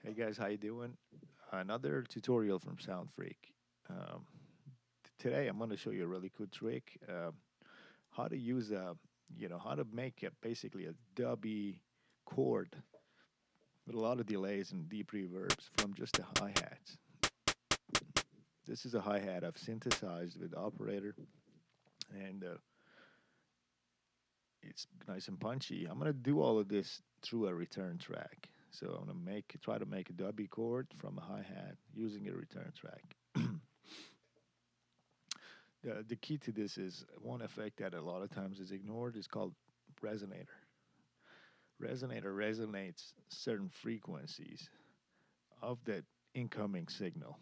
Hey guys, how you doing? Another tutorial from Soundfreak. Um, Today I'm going to show you a really cool trick. How to use how to make basically a dubby chord with a lot of delays and deep reverbs from just a hi-hat. This is a hi-hat I've synthesized with operator, and it's nice and punchy. I'm going to do all of this through a return track. So I'm going to try to make a dubby chord from a hi-hat using a return track. The key to this is one effect that a lot of times is ignored is called resonator. Resonator resonates certain frequencies of that incoming signal,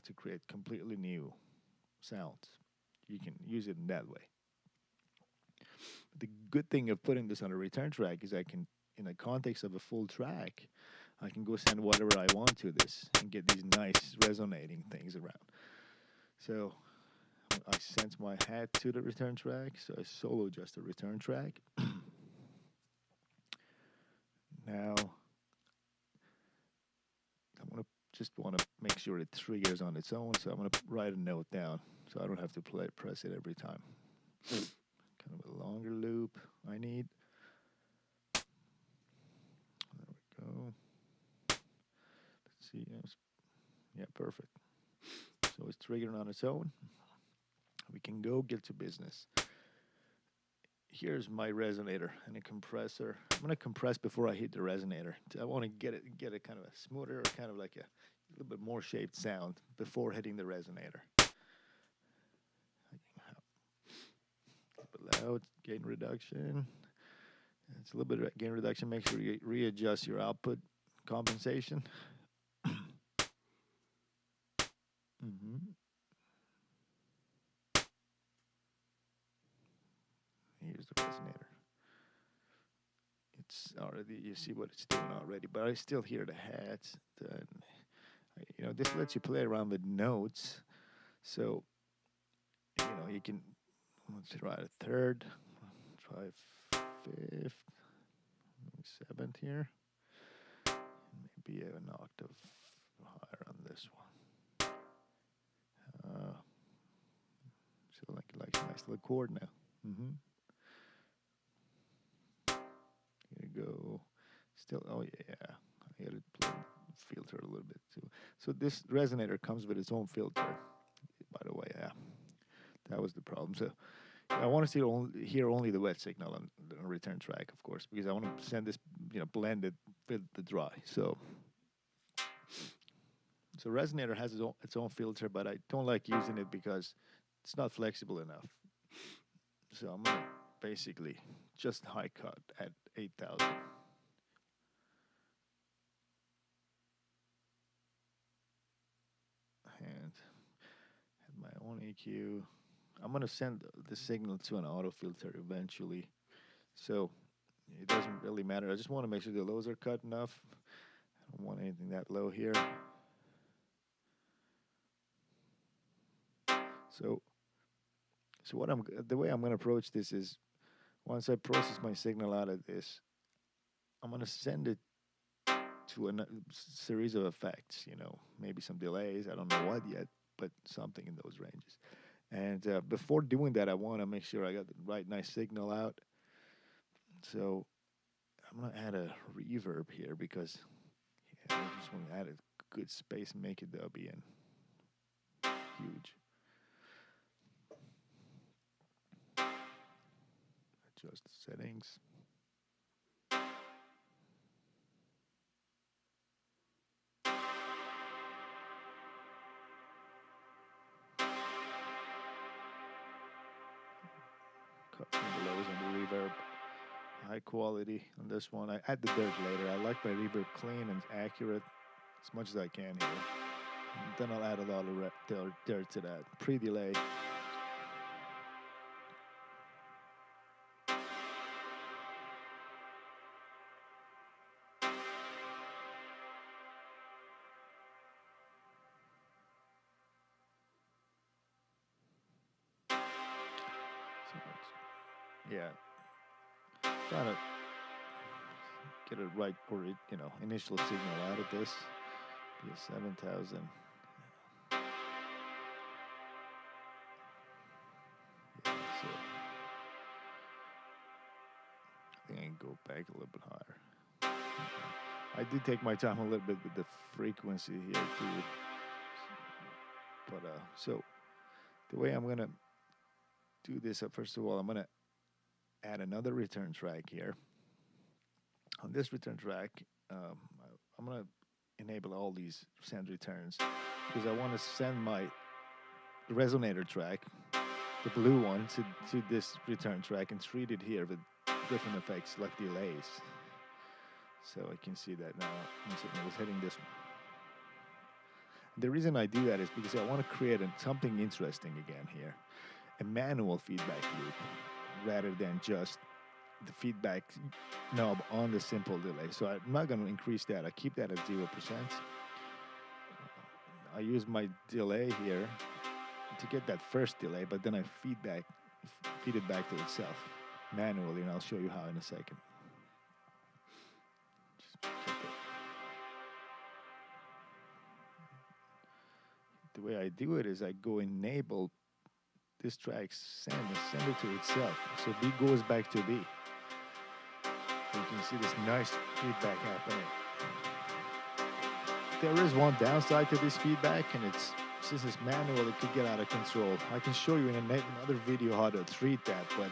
to create completely new sounds. You can use it in that way. The good thing of putting this on a return track is I can, in the context of a full track, I can go send whatever I want to this and get these nice resonating things around. So I sent my hat to the return track, so I solo just a return track. Now, just want to make sure it triggers on its own, so I'm going to write a note down so I don't have to press it every time. Kind of a longer loop I need. There we go. Let's see. Yeah, perfect. So it's triggering on its own. We can go get to business. Here's my resonator and a compressor. I'm going to compress before I hit the resonator. I want to get a kind of a smoother, or kind of like a little bit more shaped sound before hitting the resonator. Keep it loud, gain reduction. It's a little bit of gain reduction. Make sure you readjust your output compensation. Mm-hmm. Here's the resonator. It's already, you see what it's doing already, but I still hear the hats. This lets you play around with notes. So, you can, let's try a third, try fifth, seventh here. Maybe an octave higher on this one. So like a nice little chord now. Mm-hmm. Here you go. Still, oh yeah, I gotta play filter a little bit too. So this resonator comes with its own filter. By the way, yeah, that was the problem. So I want to hear only the wet signal on the return track, of course, because I want to send this, blended with the dry. So resonator has its own filter, but I don't like using it because it's not flexible enough. So I'm gonna basically just high cut at 8,000. And have my own EQ. I'm gonna send the signal to an auto filter eventually. So it doesn't really matter. I just want to make sure the lows are cut enough. I don't want anything that low here. So the way I'm gonna approach this is once I process my signal out of this, I'm gonna send it to a series of effects. Maybe some delays. I don't know what yet, but something in those ranges. And before doing that, I want to make sure I got the right nice signal out. So I'm gonna add a reverb here because I just want to add a good space and make it dubby and huge. Adjust the settings. Cut some of the lows on the reverb. High quality on this one. I add the dirt later. I like my reverb clean and accurate as much as I can here. And then I'll add a lot of dirt to that. Pre-delay. So yeah. Trying to get a right or initial signal out of this. Be a 7,000. Yeah, so I think I can go back a little bit higher. I do take my time a little bit with the frequency here too. But so the way I'm gonna do this, first of all, I'm gonna add another return track here. On this return track, I'm gonna enable all these send returns because I want to send my resonator track, the blue one, to this return track and treat it here with different effects like delays. So I can see that now. I was hitting this one. The reason I do that is because I want to create something interesting again here, a manual feedback loop rather than just the feedback knob on the simple delay. So I'm not going to increase that. I keep that at 0%. I use my delay here to get that first delay, but then I feed it back to itself manually, and I'll show you how in a second. The way I do it is I go enable this track send it to itself. So B goes back to B. You can see this nice feedback happening. There is one downside to this feedback, and since it's manual, it could get out of control. I can show you in another video how to treat that, but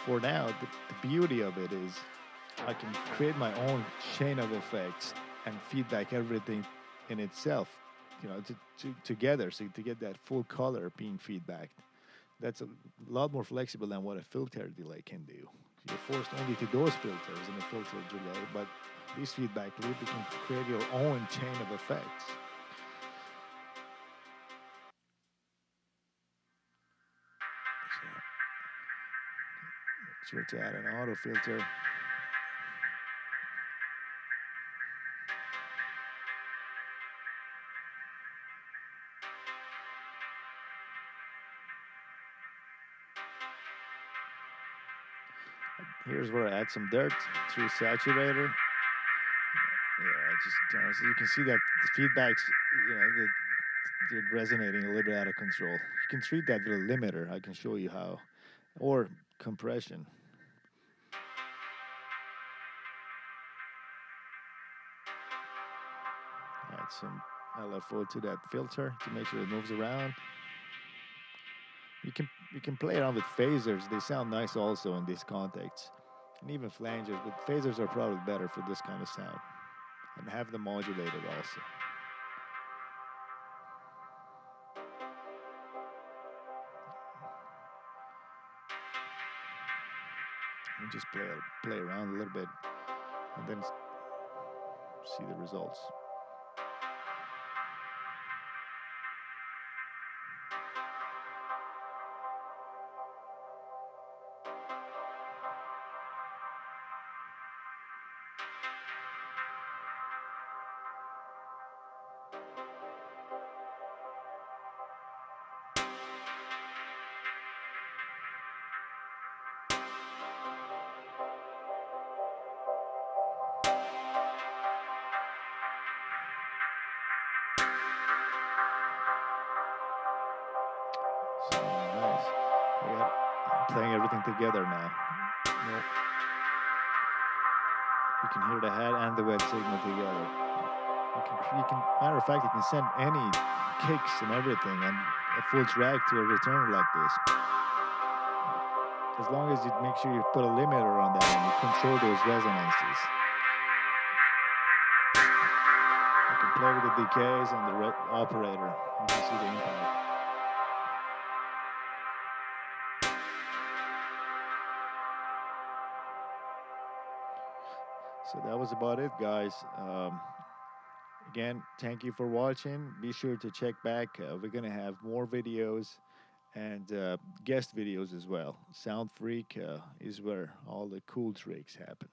for now, the beauty of it is I can create my own chain of effects and feedback everything in itself, together, so to get that full color being feedbacked. That's a lot more flexible than what a filter delay can do. You're forced only to those filters in a filter delay, but this feedback loop, you can create your own chain of effects. So, make sure to add an auto filter. Here's where I add some dirt through saturator. Yeah, so you can see that the feedbacks, they're resonating a little bit out of control. You can treat that with a limiter. I can show you how, or compression. Add some LFO to that filter to make sure it moves around. You can play around with phasers. They sound nice also in this context, and even flangers. But phasers are probably better for this kind of sound, and have them modulated also. And just play around a little bit, and then see the results. So nice. I'm playing everything together now. You can hear the head and the wet signal together. Matter of fact, you can send any kicks and everything and a full track to a return like this. As long as you make sure you put a limiter on that and you control those resonances. You can play with the decays and the operator. You can see the impact. So that was about it, guys. Again, thank you for watching. Be sure to check back. We're going to have more videos and guest videos as well. Soundfreak is where all the cool tricks happen.